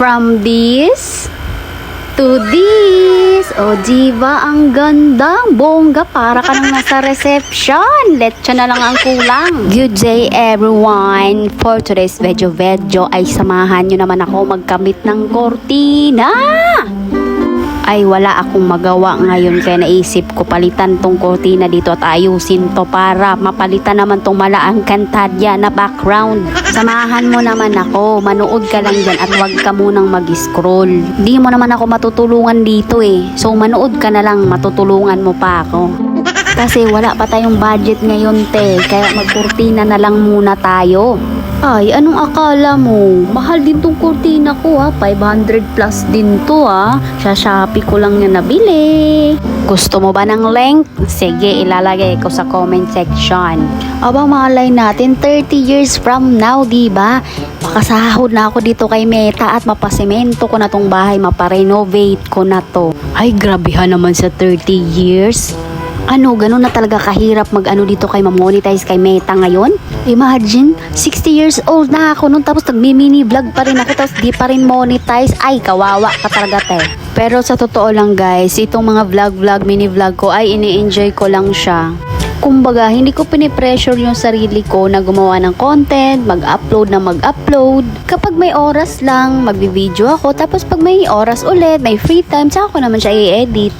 From this to this. O, diba? Ang ganda. Bongga. Para ka nang nasa reception. Lechon na lang ang kulang. Good day, everyone. For today's video ay samahan nyo naman ako magkamit ng kortina. Ay, wala akong magawa ngayon kaya naisip ko palitan tong kortina dito at ayusin to para mapalitan naman tong malaang kantadya na background. Samahan mo naman ako, manood ka lang dyan at huwag ka munang mag-scroll. Di mo naman ako matutulungan dito eh. So manood ka na lang, matutulungan mo pa ako. Kasi wala pa tayong budget ngayon te, kaya magkortina na lang muna tayo. Ay, anong akala mo? Mahal din tong kurtina ko ha. 500 plus din to ha. Sa Shopee ko lang yan nabili. Gusto mo ba ng link? Sige, ilalagay ko sa comment section. Aba, malay natin 30 years from now, diba? Makasahod na ako dito kay Meta at mapasemento ko na tong bahay, maparenovate ko na to. Ay, grabehan naman sa 30 years. Ano, ganun na talaga kahirap mag-ano dito kay ma-monetize kay Meta ngayon? Imagine, 60 years old na ako nun tapos nagmi-mini vlog pa rin ako tapos di pa rin monetize. Ay, kawawa ka talaga te. Pero sa totoo lang guys, itong mga vlog, mini vlog ko ay ini-enjoy ko lang siya. Kumbaga, hindi ko pinipressure yung sarili ko na gumawa ng content, mag-upload na mag-upload. Kapag may oras lang, magbi-video ako. Tapos pag may oras ulit, may free time, saka ko naman siya i-edit.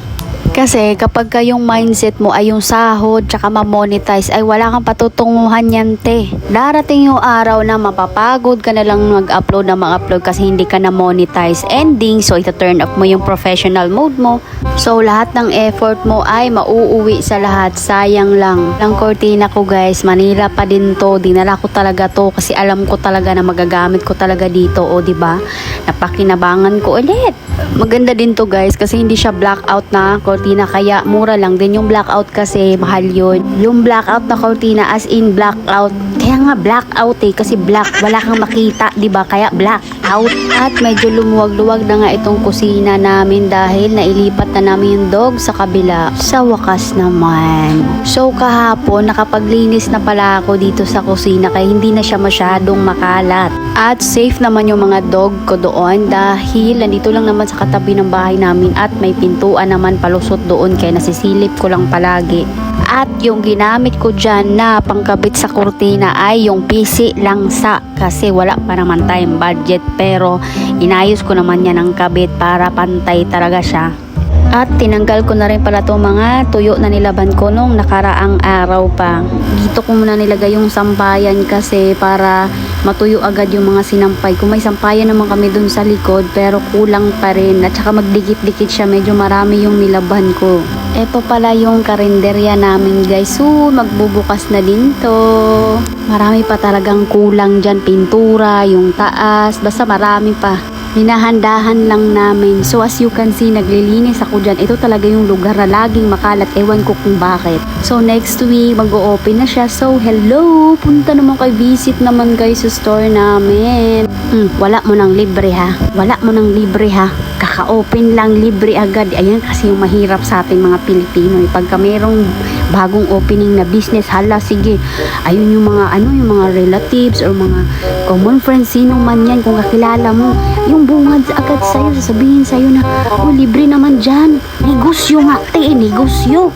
Kasi kapag yung mindset mo ay yung sahod tsaka ma-monetize ay wala kang patutunguhan yan te. Darating yung araw na mapapagod ka na lang mag-upload na mag-upload kasi hindi ka na monetize ending. So ita-turn off mo yung professional mode mo. So lahat ng effort mo ay mauuwi sa lahat. Sayang lang. Lang kortina ko guys, Manila pa din to. Dinala ko talaga to kasi alam ko talaga na magagamit ko talaga dito. O diba? Napakinabangan ko ulit. Maganda din to guys kasi hindi siya blackout na kortina kaya mura lang din yung blackout kasi mahal yun. Yung blackout na kortina as in blackout. Kaya nga blackout eh kasi black wala kang makita, 'di ba? Kaya blackout. At medyo lumuwag-luwag na nga itong kusina namin dahil nailipat na namin yung dog sa kabila. Sa wakas naman. So kahapon nakapaglinis na pala ako dito sa kusina kaya hindi na siya masyadong makalat. At safe naman yung mga dog ko doon dahil nandito lang naman sa katabi ng bahay namin at may pintuan naman palusot doon kaya nasisilip ko lang palagi. At yung ginamit ko dyan na pangkabit sa kurtina ay yung PC lang sa kasi wala pa naman tayong budget pero inayos ko naman yan ang kabit para pantay talaga siya. At tinanggal ko na rin pala itong mga tuyo na nilaban ko nung nakaraang araw pa. Dito ko muna nilagay yung sampayan kasi para matuyo agad yung mga sinampay. Kung may sampayan naman kami dun sa likod pero kulang pa rin. At saka magdikit-dikit siya, medyo marami yung nilaban ko. Ito pala yung karinderya namin guys. So magbubukas na din to. Marami pa talagang kulang dyan. Pintura, yung taas, basta marami pa. Hinahandahan lang namin. So as you can see, naglilinis ako dyan. Ito talaga yung lugar na laging makalat. Ewan ko kung bakit. So next week, mag-o-open na siya. So hello! Punta naman kay visit naman guys sa store namin. Wala mo nang libre ha. Wala mo nang libre ha. Kaka-open lang, libre agad. Ayan kasi yung mahirap sa ating mga Pilipino. Pagka merong bagong opening na business, hala sige. Ayun yung mga yung mga relatives or mga common friends, sino man yan, kung kakilala mo, yung bungad agad sa'yo, sasabihin sa'yo na, oh, libre naman dyan. Negosyo nga, negosyo.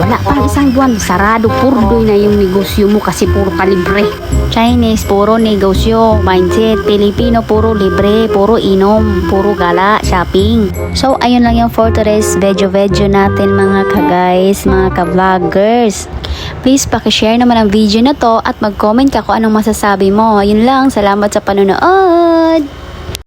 Wala pang isang buwan, sarado, purdoy na yung negosyo mo kasi puro ka libre. Chinese, puro negosyo. Mindset, Pilipino, puro libre, puro inom, puro gala, shopping. So, ayun lang yung for today's video natin mga ka-guys, mga ka-vloggers. Please pakishare naman ang video na to at mag-comment ka kung anong masasabi mo. Ayun lang, salamat sa panonood!